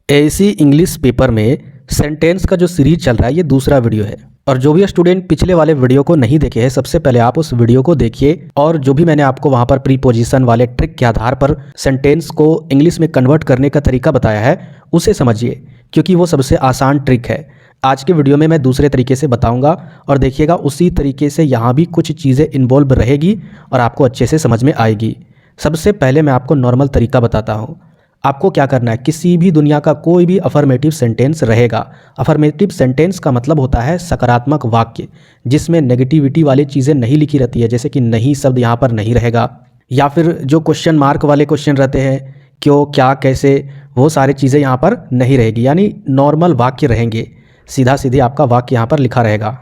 AC English paper में sentence का जो सीरीज चल रहा है ये दूसरा वीडियो है। और जो भी स्टूडेंट पिछले वाले वीडियो को नहीं देखे हैं, सबसे पहले आप उस वीडियो को देखिए और जो भी मैंने आपको वहां पर प्रीपोजिशन वाले ट्रिक के आधार पर सेंटेंस को इंग्लिश में कन्वर्ट करने का तरीका बताया है उसे समझिए, क्योंकि वो सबसे आसान ट्रिक है। आज के वीडियो में मैं दूसरे तरीके से बताऊंगा और देखिएगा उसी तरीके से यहाँ भी कुछ चीज़ें इन्वॉल्व रहेगी और आपको अच्छे से समझ में आएगी। सबसे पहले मैं आपको नॉर्मल तरीका बताता हूँ। आपको क्या करना है, किसी भी दुनिया का कोई भी अफर्मेटिव सेंटेंस रहेगा। अफर्मेटिव सेंटेंस का मतलब होता है सकारात्मक वाक्य जिसमें नेगेटिविटी वाली चीज़ें नहीं लिखी रहती है, जैसे कि नहीं शब्द यहाँ पर नहीं रहेगा, या फिर जो क्वेश्चन मार्क वाले क्वेश्चन रहते हैं क्यों, क्या, कैसे, वो सारी चीज़ें यहाँ पर नहीं रहेगी। यानी नॉर्मल वाक्य रहेंगे, सीधा सीधे आपका वाक्य यहाँ पर लिखा रहेगा।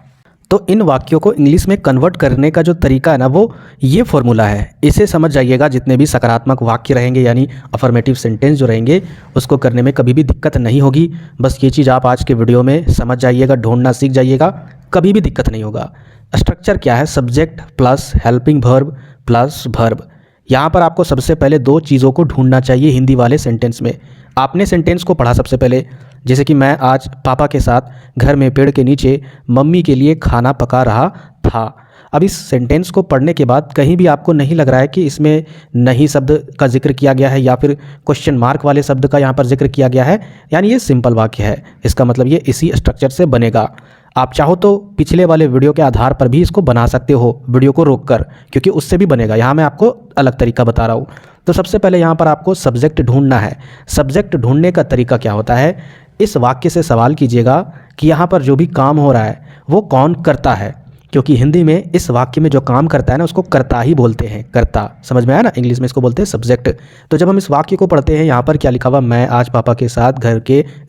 तो इन वाक्यों को इंग्लिश में कन्वर्ट करने का जो तरीका है ना, वो ये फॉर्मूला है। इसे समझ जाइएगा, जितने भी सकारात्मक वाक्य रहेंगे यानी अफर्मेटिव सेंटेंस जो रहेंगे उसको करने में कभी भी दिक्कत नहीं होगी। बस ये चीज़ आप आज के वीडियो में समझ जाइएगा, ढूंढना सीख जाइएगा, कभी भी दिक्कत नहीं होगा। स्ट्रक्चर क्या है, subject plus helping verb plus verb. यहाँ पर आपको सबसे पहले दो चीज़ों को ढूंढना चाहिए हिंदी वाले सेंटेंस में। आपने सेंटेंस को पढ़ा सबसे पहले, जैसे कि मैं आज पापा के साथ घर में पेड़ के नीचे मम्मी के लिए खाना पका रहा था। अब इस सेंटेंस को पढ़ने के बाद कहीं भी आपको नहीं लग रहा है कि इसमें नहीं शब्द का जिक्र किया गया है या फिर क्वेश्चन मार्क वाले शब्द का यहाँ पर जिक्र किया गया है, यानी ये सिंपल वाक्य है। इसका मतलब ये इसी स्ट्रक्चर से बनेगा। आप चाहो तो पिछले वाले वीडियो के आधार पर भी इसको बना सकते हो, वीडियो को रोककर, क्योंकि उससे भी बनेगा। यहाँ मैं आपको अलग तरीका बता रहा हूँ। तो सबसे पहले यहाँ पर आपको सब्जेक्ट ढूंढना है। सब्जेक्ट ढूंढने का तरीका क्या होता है, इस वाक्य से सवाल कीजिएगा कि यहाँ पर जो भी काम हो रहा है वो कौन करता है, क्योंकि हिंदी में इस वाक्य में जो काम करता है ना उसको कर्ता ही बोलते हैं। कर्ता समझ में आया ना, इंग्लिश में इसको बोलते हैं सब्जेक्ट। तो जब हम इस वाक्य को पढ़ते हैं, यहाँ पर क्या लिखा हुआ, मैं आज पापा के साथ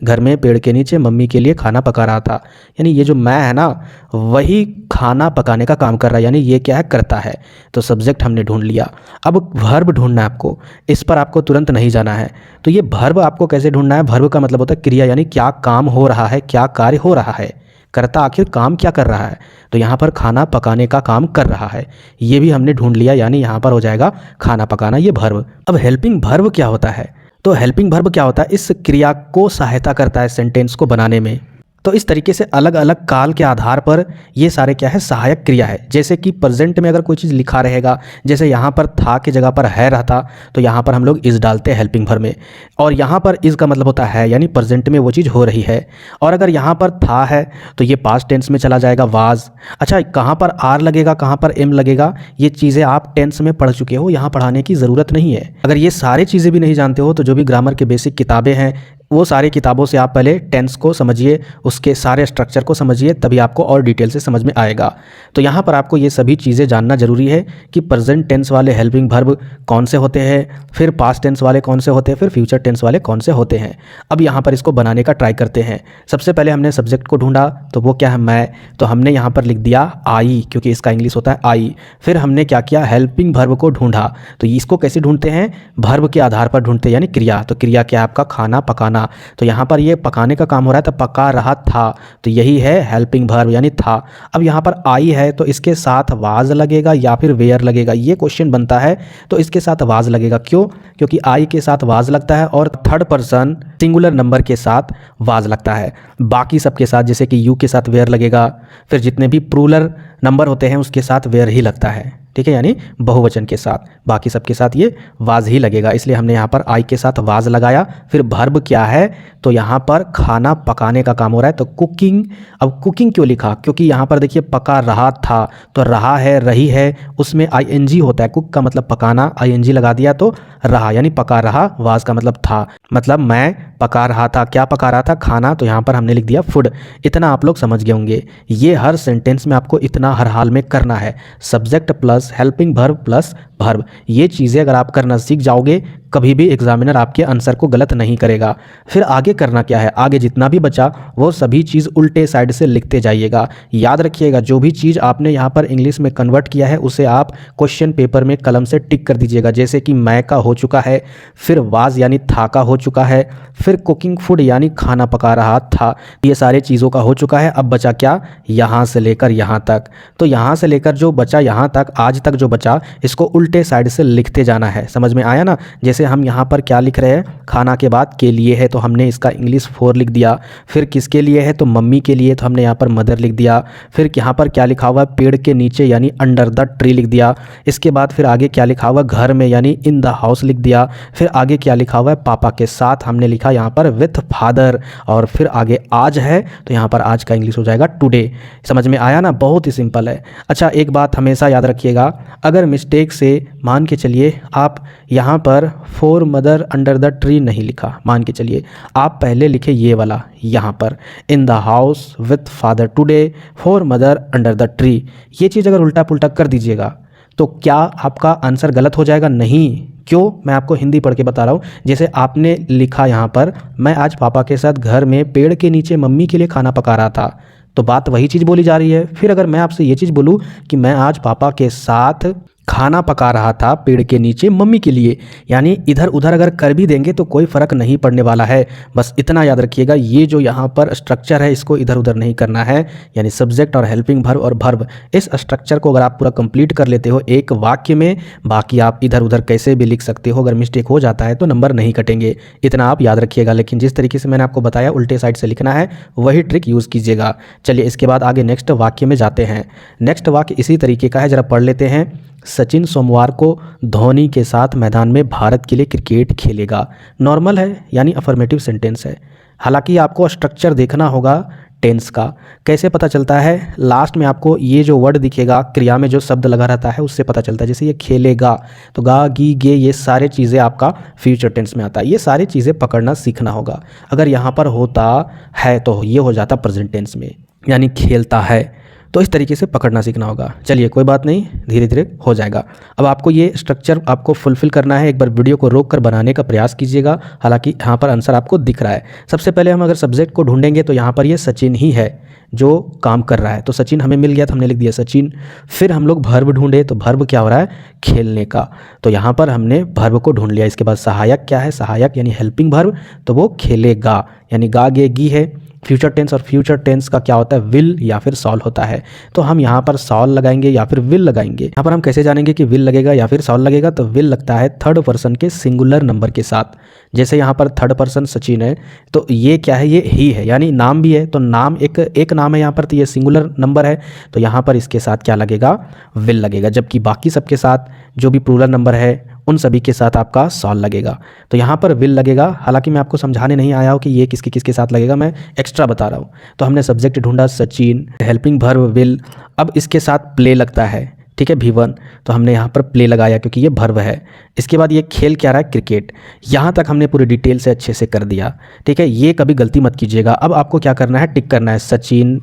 घर में पेड़ के नीचे मम्मी के लिए खाना पका रहा था, यानी ये जो मैं है ना वही खाना पकाने का काम कर रहा है, यानी ये क्या है, कर्ता है। तो सब्जेक्ट हमने ढूंढ लिया। अब वर्ब ढूंढना है आपको, इस पर आपको तुरंत नहीं जाना है। तो ये वर्ब आपको कैसे ढूंढना है, वर्ब का मतलब होता है क्रिया, यानी क्या काम हो रहा है, क्या कार्य हो रहा है, कर्ता आखिर काम क्या कर रहा है। तो यहाँ पर खाना पकाने का काम कर रहा है, ये भी हमने ढूंढ लिया, यानी यहाँ पर हो जाएगा खाना पकाना, ये वर्ब। अब हेल्पिंग वर्ब क्या होता है, तो हेल्पिंग वर्ब क्या होता है, इस क्रिया को सहायता करता है सेंटेंस को बनाने में। तो इस तरीके से अलग अलग काल के आधार पर ये सारे क्या है, सहायक क्रिया है। जैसे कि प्रेजेंट में अगर कोई चीज़ लिखा रहेगा, जैसे यहाँ पर था की जगह पर है रहता, तो यहाँ पर हम लोग इज डालते हैं हेल्पिंग वर्ब में, और यहाँ पर इज का मतलब होता है यानी प्रेजेंट में वो चीज़ हो रही है। और अगर यहाँ पर था है तो ये पास्ट टेंस में चला जाएगा, वाज। अच्छा, कहाँ पर आर लगेगा, कहाँ पर एम लगेगा, ये चीज़ें आप टेंस में पढ़ चुके हो, यहाँ पढ़ाने की ज़रूरत नहीं है। अगर ये सारी चीज़ें भी नहीं जानते हो तो जो भी ग्रामर के बेसिक किताबें हैं वो सारी किताबों से आप पहले टेंस को समझिए, उसके सारे स्ट्रक्चर को समझिए, तभी आपको और डिटेल से समझ में आएगा। तो यहाँ पर आपको ये सभी चीज़ें जानना जरूरी है कि प्रेजेंट टेंस वाले हेल्पिंग वर्ब कौन से होते हैं, फिर पास्ट टेंस वाले कौन से होते हैं, फिर फ्यूचर टेंस वाले कौन से होते हैं। अब यहाँ पर इसको बनाने का ट्राई करते हैं। सबसे पहले हमने सब्जेक्ट को ढूंढा, तो वो क्या है, मैं। तो हमने यहाँ पर लिख दिया आई, क्योंकि इसका इंग्लिश होता है आई। फिर हमने क्या किया, हेल्पिंग वर्ब को ढूंढा। तो इसको कैसे ढूंढते हैं, वर्ब के आधार पर ढूंढते हैं, यानी क्रिया। तो क्रिया क्या है आपका, खाना पकाना। तो यहाँ पर ये पकाने का काम हो रहा है, तो पका रहा था, तो यही है हेल्पिंग वर्ब यानी था। अब यहाँ पर आई है तो इसके साथ वाज लगेगा या फिर वेयर लगेगा, ये क्वेश्चन बनता है। तो इसके साथ वाज लगेगा, क्यों, क्योंकि आई के साथ वाज लगता है और थर्ड पर्सन सिंगुलर नंबर के साथ वाज लगता है। बाकी सबके साथ, जैसे कि यू के साथ वेयर लगेगा, फिर जितने भी प्लूरल नंबर होते हैं उसके साथ वेयर ही लगता है, ठीक है, यानी बहुवचन के साथ। बाकी सबके साथ ये वाज ही लगेगा, इसलिए हमने यहाँ पर आई के साथ वाज लगाया। फिर वर्ब क्या है, तो यहाँ पर खाना पकाने का काम हो रहा है, तो कुकिंग। अब कुकिंग क्यों लिखा, क्योंकि यहाँ पर देखिए पका रहा था, तो रहा है, रही है, उसमें आईएनजी होता है, कुक का मतलब पकाना, आईएनजी लगा दिया तो रहा, यानी पका रहा, वाज का मतलब था, मतलब मैं पका रहा था। क्या पका रहा था, खाना, तो यहाँ पर हमने लिख दिया फूड। इतना आप लोग समझ गए होंगे। ये हर सेंटेंस में आपको इतना हर हाल में करना है, subject plus helping verb plus verb. ये चीज़ें अगर आप करना सीख जाओगे, कभी भी एग्जामिनर आपके आंसर को गलत नहीं करेगा। फिर आगे करना क्या है, आगे जितना भी बचा वो सभी चीज़ उल्टे साइड से लिखते जाइएगा। याद रखिएगा, जो भी चीज़ आपने यहाँ पर इंग्लिश में कन्वर्ट किया है उसे आप क्वेश्चन पेपर में कलम से टिक कर दीजिएगा। जैसे कि मैं का हो चुका है, फिर वाज यानी था का हो चुका है, फिर कुकिंग फूड यानी खाना पका रहा था, ये सारे चीज़ों का हो चुका है। अब बचा क्या, यहाँ से लेकर यहाँ तक। तो यहाँ से लेकर जो बचा यहाँ तक, आज तक जो बचा, इसको उल्टे साइड से लिखते जाना है। समझ में आया ना, जैसे जैसे हम यहाँ पर क्या लिख रहे हैं, खाना के बाद के लिए है तो हमने इसका इंग्लिश फॉर लिख दिया। फिर किसके लिए है तो मम्मी के लिए, तो हमने यहाँ पर मदर लिख दिया। फिर यहाँ पर क्या लिखा हुआ है, पेड़ के नीचे यानी अंडर द ट्री लिख दिया। इसके बाद फिर आगे क्या लिखा हुआ है, घर में यानी इन द हाउस लिख दिया। फिर आगे क्या लिखा हुआ है, पापा के साथ, हमने लिखा यहाँ पर विथ फादर। और फिर आगे आज है तो यहाँ पर आज का इंग्लिश हो जाएगा टुडे। समझ में आया ना, बहुत ही सिंपल है। अच्छा, एक बात हमेशा याद रखिएगा, अगर मिस्टेक से मान के चलिए आप यहाँ पर for mother under the tree नहीं लिखा, मान के चलिए आप पहले लिखे ये वाला यहाँ पर in the house with father today for mother under the tree, ये चीज़ अगर उल्टा पुल्टा कर दीजिएगा तो क्या आपका आंसर गलत हो जाएगा? नहीं। क्यों? मैं आपको हिंदी पढ़ के बता रहा हूँ। जैसे आपने लिखा यहाँ पर, मैं आज पापा के साथ घर में पेड़ के नीचे मम्मी के लिए खाना पका रहा था, तो बात वही चीज़ बोली जा रही है। फिर अगर मैं आपसे ये चीज़ बोलूँ कि मैं आज पापा के साथ खाना पका रहा था पेड़ के नीचे मम्मी के लिए, यानी इधर उधर अगर कर भी देंगे तो कोई फ़र्क नहीं पड़ने वाला है। बस इतना याद रखिएगा, ये जो यहाँ पर स्ट्रक्चर है इसको इधर उधर नहीं करना है, यानी सब्जेक्ट और हेल्पिंग वर्ब और वर्ब, इस स्ट्रक्चर को अगर आप पूरा कंप्लीट कर लेते हो एक वाक्य में, बाकी आप इधर उधर कैसे भी लिख सकते हो। अगर मिस्टेक हो जाता है तो नंबर नहीं कटेंगे, इतना आप याद रखिएगा। लेकिन जिस तरीके से मैंने आपको बताया उल्टे साइड से लिखना है, वही ट्रिक यूज़ कीजिएगा। चलिए इसके बाद आगे नेक्स्ट वाक्य में जाते हैं। नेक्स्ट वाक्य इसी तरीके का है, ज़रा पढ़ लेते हैं। सचिन सोमवार को धोनी के साथ मैदान में भारत के लिए क्रिकेट खेलेगा। नॉर्मल है, यानी अफर्मेटिव सेंटेंस है। हालांकि आपको स्ट्रक्चर देखना होगा टेंस का। कैसे पता चलता है? लास्ट में आपको ये जो वर्ड दिखेगा, क्रिया में जो शब्द लगा रहता है उससे पता चलता है। जैसे ये खेलेगा तो गा गी गे, ये सारे चीज़ें आपका फ्यूचर टेंस में आता है। ये सारी चीज़ें पकड़ना सीखना होगा। अगर यहाँ पर होता है तो ये हो जाता प्रेजेंट टेंस में, यानी खेलता है। तो इस तरीके से पकड़ना सीखना होगा। चलिए कोई बात नहीं, धीरे धीरे हो जाएगा। अब आपको ये स्ट्रक्चर आपको फुलफिल करना है। एक बार वीडियो को रोक कर बनाने का प्रयास कीजिएगा। हालांकि यहाँ पर आंसर आपको दिख रहा है। सबसे पहले हम अगर सब्जेक्ट को ढूंढेंगे तो यहाँ पर ये सचिन ही है जो काम कर रहा है, तो सचिन हमें मिल गया तो हमने लिख दिया सचिन। फिर हम लोग वर्ब ढूंढे तो वर्ब क्या हो रहा है, खेलने का, तो यहाँ पर हमने वर्ब को ढूंढ लिया। इसके बाद सहायक क्या है, सहायक यानी हेल्पिंग वर्ब, तो वो खेलेगा, यानी गा गे गी है। फ्यूचर टेंस, और फ्यूचर टेंस का क्या होता है, विल या फिर सॉल होता है। तो हम यहाँ पर सॉल लगाएंगे या फिर विल लगाएंगे। यहाँ पर हम कैसे जानेंगे कि विल लगेगा या फिर सॉल लगेगा? तो विल लगता है थर्ड पर्सन के सिंगुलर नंबर के साथ। जैसे यहाँ पर थर्ड पर्सन सचिन है तो ये क्या है, ये ही है, यानी नाम भी है, तो नाम एक नाम है यहाँ पर, तो ये सिंगुलर नंबर है, तो यहाँ पर इसके साथ क्या लगेगा, विल लगेगा। जबकि बाकी सबके साथ जो भी प्लूरल नंबर है उन सभी के साथ आपका सॉल लगेगा, तो यहाँ पर विल लगेगा। हालांकि मैं आपको समझाने नहीं आया हूँ कि ये किसके किसके साथ लगेगा, मैं एक्स्ट्रा बता रहा हूँ। तो हमने सब्जेक्ट ढूंढा सचिन, हेल्पिंग वर्ब विल, अब इसके साथ प्ले लगता है, ठीक है, V1, तो हमने यहाँ पर प्ले लगाया क्योंकि ये वर्ब है। इसके बाद ये खेल क्या रहा है, क्रिकेट। यहाँ तक हमने पूरी डिटेल से अच्छे से कर दिया, ठीक है। ये कभी गलती मत कीजिएगा। अब आपको क्या करना है, टिक करना है सचिन,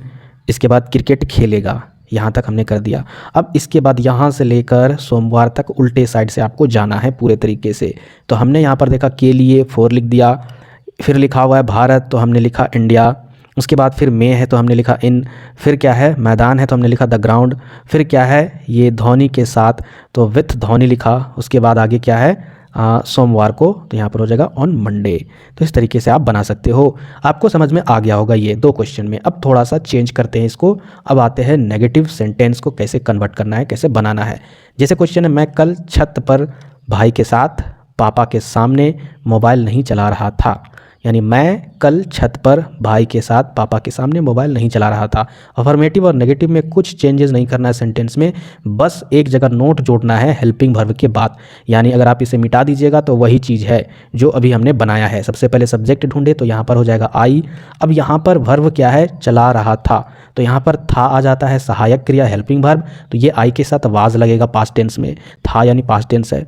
इसके बाद क्रिकेट खेलेगा, यहाँ तक हमने कर दिया। अब इसके बाद यहाँ से लेकर सोमवार तक उल्टे साइड से आपको जाना है पूरे तरीके से। तो हमने यहाँ पर देखा के लिए फॉर लिख दिया, फिर लिखा हुआ है भारत तो हमने लिखा इंडिया, उसके बाद फिर में है तो हमने लिखा इन, फिर क्या है मैदान है तो हमने लिखा द ग्राउंड, फिर क्या है ये धोनी के साथ तो विथ धोनी लिखा, उसके बाद आगे क्या है सोमवार को, तो यहाँ पर हो जाएगा ऑन मंडे। तो इस तरीके से आप बना सकते हो। आपको समझ में आ गया होगा ये 2 क्वेश्चन में। अब थोड़ा सा चेंज करते हैं इसको। अब आते हैं नेगेटिव सेंटेंस को कैसे कन्वर्ट करना है, कैसे बनाना है। जैसे क्वेश्चन है, मैं कल छत पर भाई के साथ पापा के सामने मोबाइल नहीं चला रहा था, यानी मैं कल छत पर भाई के साथ पापा के सामने मोबाइल नहीं चला रहा था। अफर्मेटिव और नेगेटिव में कुछ चेंजेस नहीं करना है सेंटेंस में, बस एक जगह नोट जोड़ना है हेल्पिंग वर्ब के बाद, यानी अगर आप इसे मिटा दीजिएगा तो वही चीज़ है जो अभी हमने बनाया है। सबसे पहले सब्जेक्ट ढूंढे तो यहाँ पर हो जाएगा आई। अब यहाँ पर वर्ब क्या है, चला रहा था, तो यहाँ पर था आ जाता है सहायक क्रिया हेल्पिंग वर्ब, तो ये आई के साथ वाज लगेगा पास्ट टेंस में, था यानी पास्ट टेंस है।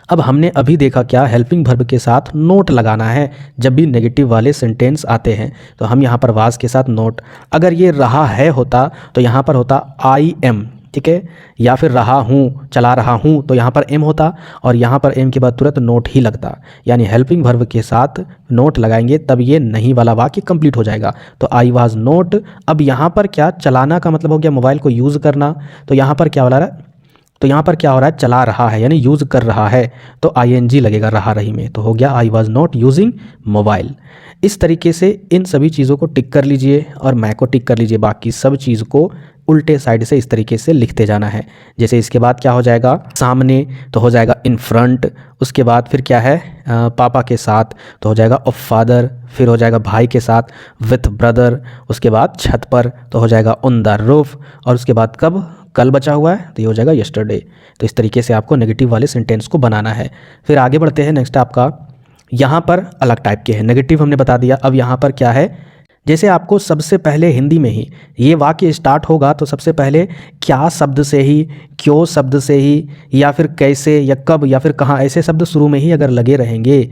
अब हमने अभी देखा क्या, हेल्पिंग वर्ब के साथ नोट लगाना है जब भी नेगेटिव वाले सेंटेंस आते हैं। तो हम यहाँ पर वाज के साथ नोट, अगर ये रहा है होता तो यहाँ पर होता आई एम, ठीक है, या फिर रहा हूँ, चला रहा हूँ, तो यहाँ पर एम होता और यहाँ पर एम के बाद तुरंत नोट ही लगता, यानी हेल्पिंग वर्ब के साथ नोट लगाएंगे तब ये नहीं वाला वाक्य कंप्लीट हो जाएगा। तो आई वाज नोट। अब यहाँ पर क्या, चलाना का मतलब हो गया मोबाइल को यूज़ करना, तो यहाँ पर क्या हो रहा है, तो यहाँ पर क्या हो रहा है, चला रहा है यानी यूज़ कर रहा है, तो ING लगेगा रहा रही में, तो हो गया I was not using mobile. इस तरीके से इन सभी चीज़ों को टिक कर लीजिए और मैं को टिक कर लीजिए, बाकी सब चीज़ को उल्टे साइड से इस तरीके से लिखते जाना है। जैसे इसके बाद क्या हो जाएगा, सामने तो हो जाएगा इन फ्रंट, उसके बाद फिर क्या है पापा के साथ तो हो जाएगा ऑफ फादर, फिर हो जाएगा भाई के साथ विथ ब्रदर, उसके बाद छत पर तो हो जाएगा ऑन द रूफ, और उसके बाद कब, कल बचा हुआ है तो ये हो जाएगा यस्टरडे। तो इस तरीके से आपको नेगेटिव वाले सेंटेंस को बनाना है। फिर आगे बढ़ते हैं, नेक्स्ट आपका यहाँ पर अलग टाइप के हैं, नेगेटिव हमने बता दिया। अब यहाँ पर क्या है, जैसे आपको सबसे पहले हिंदी में ही ये वाक्य स्टार्ट होगा तो सबसे पहले क्या शब्द से ही, क्यों शब्द से ही, या फिर कैसे या कब या फिर कहाँ, ऐसे शब्द शुरू में ही अगर लगे रहेंगे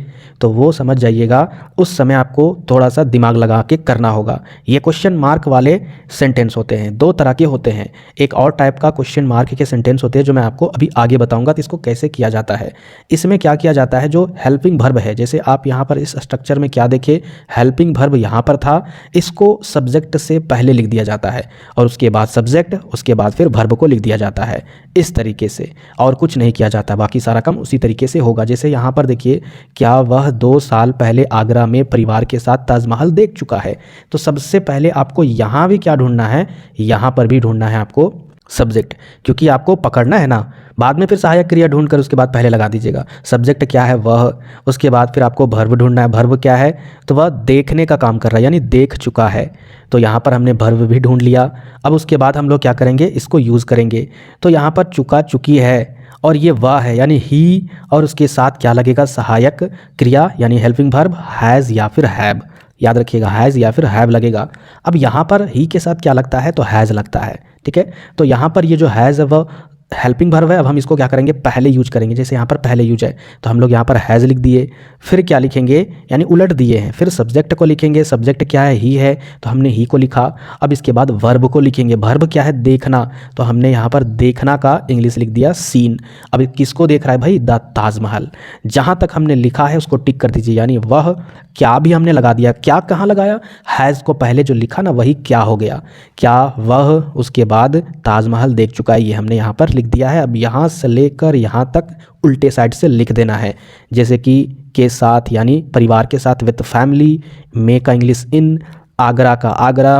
तो वो समझ जाइएगा उस समय आपको थोड़ा सा दिमाग लगा के करना होगा। ये क्वेश्चन मार्क वाले सेंटेंस होते हैं, दो तरह के होते हैं। एक और टाइप का क्वेश्चन मार्क के सेंटेंस होते हैं जो मैं आपको अभी आगे बताऊँगा तो इसको कैसे किया जाता है। इसमें क्या किया जाता है, जो हेल्पिंग वर्ब है, जैसे आप यहाँ पर इस स्ट्रक्चर में क्या देखे, हेल्पिंग वर्ब यहाँ पर था, इसको सब्जेक्ट से पहले लिख दिया जाता है और उसके बाद सब्जेक्ट, उसके बाद फिर वर्ब को लिख दिया जाता है इस तरीके से, और कुछ नहीं किया जाता, बाकी सारा काम उसी तरीके से होगा। जैसे यहाँ पर देखिए, क्या वह 2 साल पहले आगरा में परिवार के साथ ताजमहल देख चुका है, तो सबसे पहले आपको यहाँ भी क्या ढूंढना है, यहाँ पर भी ढूंढना है आपको सब्जेक्ट, क्योंकि आपको पकड़ना है ना। बाद में फिर सहायक क्रिया ढूंढकर उसके बाद पहले लगा दीजिएगा। सब्जेक्ट क्या है, वह, उसके बाद फिर आपको वर्ब ढूंढना है। वर्ब क्या है, तो वह देखने का काम कर रहा है, यानी देख चुका है, तो यहाँ पर हमने वर्ब भी ढूंढ लिया। अब उसके बाद हम लोग क्या करेंगे, इसको यूज़ करेंगे। तो यहाँ पर चुका, चुकी है, और ये वह है यानी ही, और उसके साथ क्या लगेगा, सहायक क्रिया यानी हेल्पिंग वर्ब हैज़ या फिर हैव, याद रखिएगा हैज़ या फिर हैव लगेगा। अब यहाँ पर ही के साथ क्या लगता है, तो हैज़ लगता है, ठीक है। तो यहाँ पर ये जो हैज़ है वह हेल्पिंग वर्ब है। अब हम इसको क्या करेंगे, पहले यूज करेंगे। जैसे यहाँ पर पहले यूज है तो हम लोग यहाँ पर हैज़ लिख दिए, फिर क्या लिखेंगे, यानी उलट दिए हैं, फिर सब्जेक्ट को लिखेंगे। सब्जेक्ट क्या है, ही है, तो हमने ही को लिखा। अब इसके बाद वर्ब को लिखेंगे। वर्ब क्या है, देखना, तो हमने यहाँ पर देखना का इंग्लिश लिख दिया सीन। अब किसको देख रहा है भाई, द ताजमहल। जहाँ तक हमने लिखा है उसको टिक कर दीजिए, यानी वह क्या भी हमने लगा दिया। क्या कहाँ लगाया, हैज़ को पहले जो लिखा ना वही क्या हो गया, क्या वह, उसके बाद ताजमहल देख चुका है, ये हमने यहाँ पर लिख दिया है। अब यहाँ से लेकर यहाँ तक उल्टे साइड से लिख देना है, जैसे कि के साथ यानी परिवार के साथ, विथ फैमिली, में का इंग्लिश इन, आगरा का आगरा,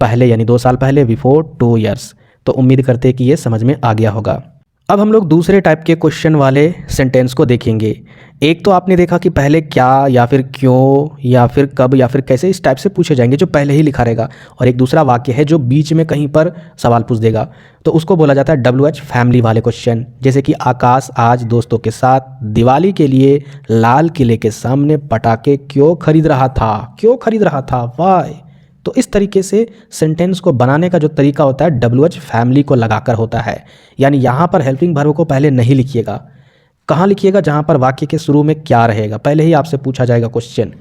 पहले यानी 2 साल पहले, बिफोर 2 ईयर्स। तो उम्मीद करते हैं कि ये समझ में आ गया होगा। अब हम लोग दूसरे टाइप के क्वेश्चन वाले सेंटेंस को देखेंगे। एक तो आपने देखा कि पहले क्या या फिर क्यों या फिर कब या फिर कैसे, इस टाइप से पूछे जाएंगे जो पहले ही लिखा रहेगा। और एक दूसरा वाक्य है जो बीच में कहीं पर सवाल पूछ देगा, तो उसको बोला जाता है WH फैमिली वाले क्वेश्चन। जैसे कि आकाश आज दोस्तों के साथ दिवाली के लिए लाल किले के सामने पटाखे क्यों खरीद रहा था, क्यों खरीद रहा था, वाई। तो इस तरीके से सेंटेंस को बनाने का जो तरीका होता है WH फैमिली को लगाकर होता है। यानी यहाँ पर हेल्पिंग वर्ब को पहले नहीं लिखिएगा। कहाँ लिखिएगा, जहाँ पर वाक्य के शुरू में क्या रहेगा, पहले ही आपसे पूछा जाएगा क्वेश्चन।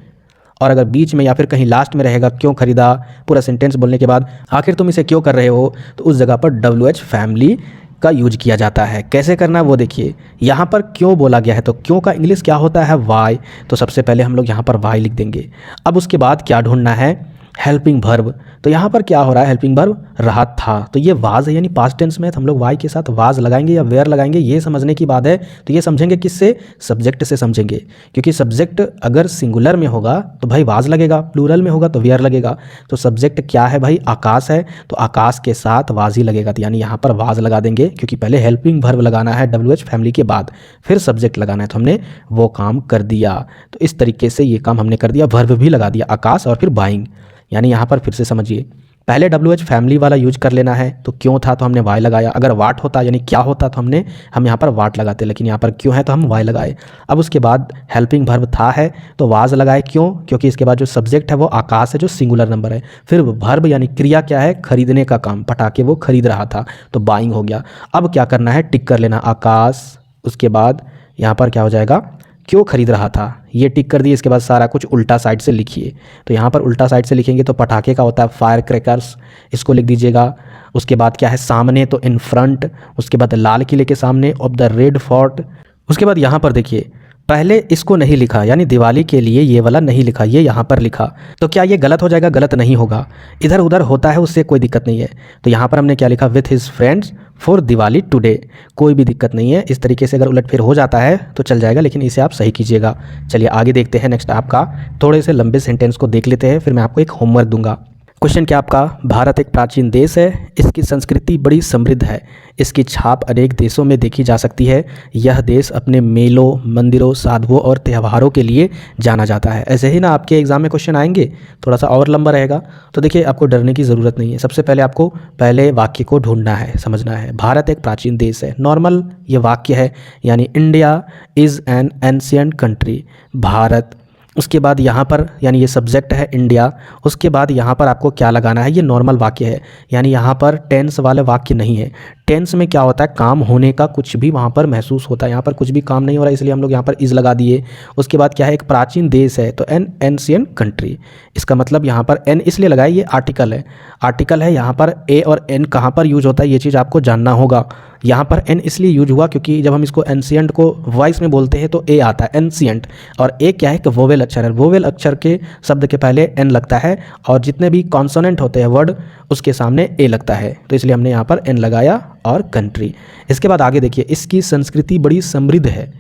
और अगर बीच में या फिर कहीं लास्ट में रहेगा क्यों खरीदा, पूरा सेंटेंस बोलने के बाद आखिर तुम इसे क्यों कर रहे हो, तो उस जगह पर WH फैमिली का यूज किया जाता है। कैसे करना है वो देखिए। यहाँ पर क्यों बोला गया है, तो क्यों का इंग्लिश क्या होता है, वाई। तो सबसे पहले हम लोग यहाँ पर वाई लिख देंगे। अब उसके बाद क्या ढूंढना है, हेल्पिंग वर्ब। तो यहाँ पर क्या हो रहा है, हेल्पिंग वर्ब रहा था, तो ये वाज है यानी पास्ट टेंस में, तो हम लोग वाई के साथ वाज लगाएंगे या वेयर लगाएंगे, ये समझने की बात है। तो ये समझेंगे किससे, सब्जेक्ट से समझेंगे, क्योंकि सब्जेक्ट अगर सिंगुलर में होगा तो भाई वाज लगेगा, प्लूरल में होगा तो वेयर लगेगा। तो सब्जेक्ट क्या है भाई, आकाश है, तो आकाश के साथ वाज ही लगेगा, तो यानी यहाँ पर वाज लगा देंगे, क्योंकि पहले हेल्पिंग वर्ब लगाना है WH फैमिली के बाद, फिर सब्जेक्ट लगाना है, तो हमने वो काम कर दिया। तो इस तरीके से ये काम हमने कर दिया, वर्ब भी लगा दिया आकाश और फिर बाइंग। यानी यहाँ पर फिर से समझिए, पहले WH फैमिली वाला यूज कर लेना है। तो क्यों था तो हमने वाई लगाया, अगर वाट होता यानी क्या होता तो हम यहाँ पर वाट लगाते, लेकिन यहाँ पर क्यों है तो हम वाई लगाए। अब उसके बाद हेल्पिंग वर्ब था है तो वाज लगाए, क्यों, क्योंकि इसके बाद जो सब्जेक्ट है वो आकाश है जो सिंगुलर नंबर है। फिर वर्ब यानी क्रिया क्या है, खरीदने का काम, पटाखे वो खरीद रहा था, तो बाइंग हो गया। अब क्या करना है, टिक कर लेना आकाश, उसके बाद यहाँ पर क्या हो जाएगा, क्यों खरीद रहा था, ये टिक कर दिए। इसके बाद सारा कुछ उल्टा साइड से लिखिए। तो यहाँ पर उल्टा साइड से लिखेंगे तो पटाखे का होता है फायर क्रैकर्स, इसको लिख दीजिएगा। उसके बाद क्या है, सामने तो इन फ्रंट, उसके बाद लाल किले के सामने ऑफ द रेड फोर्ट। उसके बाद यहाँ पर देखिए, पहले इसको नहीं लिखा, यानी दिवाली के लिए ये वाला नहीं लिखा, ये यहाँ पर लिखा, तो क्या ये गलत हो जाएगा, गलत नहीं होगा, इधर उधर होता है उससे कोई दिक्कत नहीं है। तो यहाँ पर हमने क्या लिखा, with his friends for Diwali today, कोई भी दिक्कत नहीं है। इस तरीके से अगर उलटफेर हो जाता है तो चल जाएगा, लेकिन इसे आप सही कीजिएगा। चलिए आगे देखते हैं। नेक्स्ट आपका थोड़े से लंबे सेंटेंस को देख लेते हैं, फिर मैं आपको एक होमवर्क दूंगा। क्वेश्चन क्या आपका, भारत एक प्राचीन देश है, इसकी संस्कृति बड़ी समृद्ध है, इसकी छाप अनेक देशों में देखी जा सकती है, यह देश अपने मेलों, मंदिरों, साधुओं और त्योहारों के लिए जाना जाता है। ऐसे ही ना आपके एग्जाम में क्वेश्चन आएंगे, थोड़ा सा और लंबा रहेगा। तो देखिए आपको डरने की ज़रूरत नहीं है। सबसे पहले आपको पहले वाक्य को ढूंढना है, समझना है। भारत एक प्राचीन देश है, नॉर्मल ये वाक्य है, यानी India is an ancient country. Bharat, उसके बाद यहाँ पर यानी ये सब्जेक्ट है इंडिया, उसके बाद यहाँ पर आपको क्या लगाना है, ये नॉर्मल वाक्य है, यानी यहाँ पर टेंस वाले वाक्य नहीं है। टेंस में क्या होता है, काम होने का कुछ भी वहाँ पर महसूस होता है, यहाँ पर कुछ भी काम नहीं हो रहा है, इसलिए हम लोग यहाँ पर इज़ लगा दिए। उसके बाद क्या है, एक प्राचीन देश है, तो एन एंशियंट कंट्री, इसका मतलब यहाँ पर एन इसलिए लगाए, ये आर्टिकल है, आर्टिकल है। यहाँ पर ए और एन कहाँ पर यूज होता है ये चीज़ आपको जानना होगा। यहाँ पर एन इसलिए यूज हुआ क्योंकि जब हम इसको एंशियंट को वॉइस में बोलते हैं तो ए आता है, एंशियंट, और ए क्या है कि वोवेल अक्षर है, वोवेल अक्षर के शब्द के पहले एन लगता है, और जितने भी कॉन्सोनेंट होते हैं वर्ड उसके सामने ए लगता है, तो इसलिए हमने यहाँ पर एन लगाया, और कंट्री। इसके बाद आगे देखिए, इसकी संस्कृति बड़ी समृद्ध है।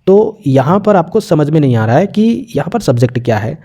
तो यहाँ पर आपको समझ में नहीं आ रहा है कि यहाँ पर सब्जेक्ट क्या है,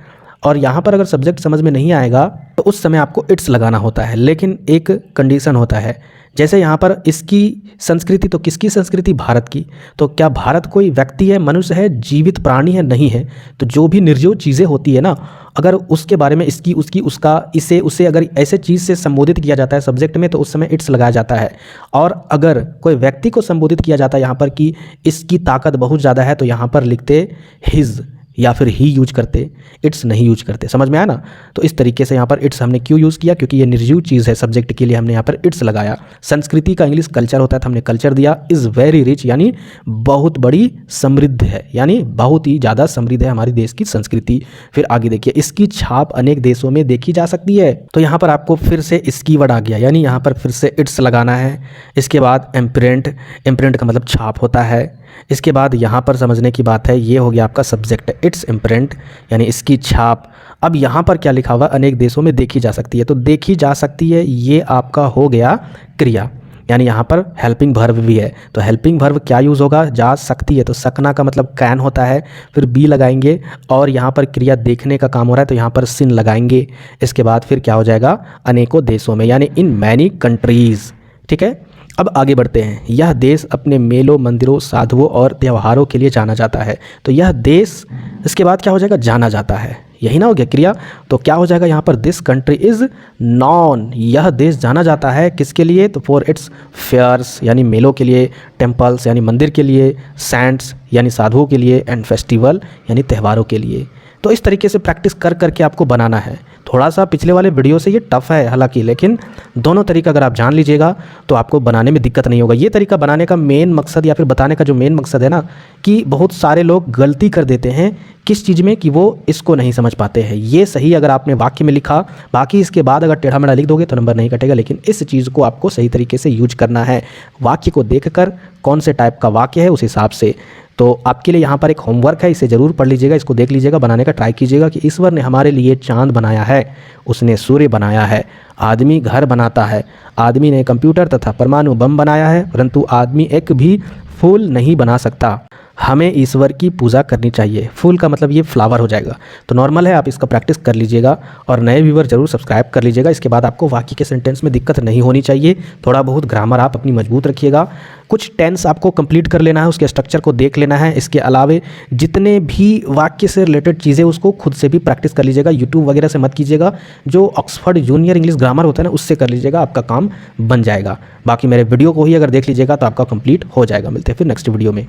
और यहाँ पर अगर सब्जेक्ट समझ में नहीं आएगा तो उस समय आपको इट्स लगाना होता है, लेकिन एक कंडीशन होता है। जैसे यहाँ पर इसकी संस्कृति, तो किसकी संस्कृति, भारत की। तो क्या भारत कोई व्यक्ति है, मनुष्य है, जीवित प्राणी है, नहीं है। तो जो भी निर्जीव चीज़ें होती है ना, अगर उसके बारे में इसकी, उसकी, उसका, इसे, उसे अगर ऐसे चीज़ से संबोधित किया जाता है सब्जेक्ट में, तो उस समय इट्स लगाया जाता है। और अगर कोई व्यक्ति को संबोधित किया जाता है यहाँ पर कि इसकी ताकत बहुत ज़्यादा है, तो यहाँ पर लिखते हिज या फिर ही यूज करते, इट्स नहीं यूज करते। समझ में आया ना। तो इस तरीके से यहाँ पर इट्स हमने क्यों यूज़ किया, क्योंकि ये निर्जीव चीज़ है, सब्जेक्ट के लिए हमने यहाँ पर इट्स लगाया। संस्कृति का इंग्लिश कल्चर होता है, तो हमने कल्चर दिया। इज़ वेरी रिच, यानी बहुत बड़ी समृद्ध है, यानी बहुत ही ज़्यादा समृद्ध है हमारी देश की संस्कृति। फिर आगे देखिए, इसकी छाप अनेक देशों में देखी जा सकती है। तो यहाँ पर आपको फिर से इसकी वर्ड आ गया, यानी यहाँ पर फिर से इट्स लगाना है। इसके बाद इम्प्रिंट, इम्प्रिंट का मतलब छाप होता है। इसके बाद यहाँ पर समझने की बात है, ये हो गया आपका सब्जेक्ट, इट्स इम्प्रिंट, यानी इसकी छाप। अब यहाँ पर क्या लिखा हुआ, अनेक देशों में देखी जा सकती है, तो देखी जा सकती है ये आपका हो गया क्रिया, यानी यहाँ पर हेल्पिंग वर्ब भी है। तो हेल्पिंग वर्ब क्या यूज़ होगा, जा सकती है, तो सकना का मतलब कैन होता है, फिर बी लगाएंगे, और यहाँ पर क्रिया देखने का काम हो रहा है, तो यहाँ पर सिन लगाएंगे। इसके बाद फिर क्या हो जाएगा, अनेकों देशों में, यानी इन मैनी कंट्रीज़। ठीक है, अब आगे बढ़ते हैं। यह देश अपने मेलों, मंदिरों, साधुओं और त्योहारों के लिए जाना जाता है। तो यह देश, इसके बाद क्या हो जाएगा, जाना जाता है, यही ना हो गया क्रिया। तो क्या हो जाएगा यहाँ पर, दिस कंट्री इज़ नॉन, यह देश जाना जाता है किसके लिए, तो फॉर इट्स फेयर्स, यानी मेलों के लिए, टेम्पल्स यानी मंदिर के लिए, सेंट्स यानी साधुओं के लिए, एंड फेस्टिवल यानी त्योहारों के लिए। तो इस तरीके से प्रैक्टिस कर करके आपको बनाना है। थोड़ा सा पिछले वाले वीडियो से ये टफ है हालांकि, लेकिन दोनों तरीका अगर आप जान लीजिएगा तो आपको बनाने में दिक्कत नहीं होगा। ये तरीका बनाने का मेन मकसद, या फिर बताने का जो मेन मकसद है ना, कि बहुत सारे लोग गलती कर देते हैं किस चीज़ में, कि वो इसको नहीं समझ पाते हैं। ये सही अगर आपने वाक्य में लिखा, बाकी इसके बाद अगर टेढ़ा मेढ़ा लिख दोगे तो नंबर नहीं कटेगा, लेकिन इस चीज़ को आपको सही तरीके से यूज करना है। वाक्य को देखकर कौन से टाइप का वाक्य है उस हिसाब से। तो आपके लिए यहाँ पर एक होमवर्क है, इसे ज़रूर पढ़ लीजिएगा, इसको देख लीजिएगा, बनाने का ट्राई कीजिएगा कि ईश्वर ने हमारे लिए चांद बनाया है, उसने सूर्य बनाया है, आदमी घर बनाता है, आदमी ने कंप्यूटर तथा परमाणु बम बनाया है, परंतु आदमी एक भी फूल नहीं बना सकता। हमें ईश्वर की पूजा करनी चाहिए। फूल का मतलब ये फ्लावर हो जाएगा। तो नॉर्मल है, आप इसका प्रैक्टिस कर लीजिएगा, और नए व्यूवर जरूर सब्सक्राइब कर लीजिएगा। इसके बाद आपको वाक्य के सेंटेंस में दिक्कत नहीं होनी चाहिए। थोड़ा बहुत ग्रामर आप अपनी मजबूत रखिएगा, कुछ टेंस आपको कंप्लीट कर लेना है, उसके स्ट्रक्चर को देख लेना है। इसके अलावे जितने भी वाक्य से रिलेटेड चीज़ें उसको खुद से भी प्रैक्टिस कर लीजिएगा, यूट्यूब वगैरह से मत कीजिएगा। जो ऑक्सफर्ड जूनियर इंग्लिश ग्रामर होता है ना, उससे कर लीजिएगा, आपका काम बन जाएगा। बाकी मेरे वीडियो को ही अगर देख लीजिएगा तो आपका कंप्लीट हो जाएगा। मिलते हैं फिर नेक्स्ट वीडियो में।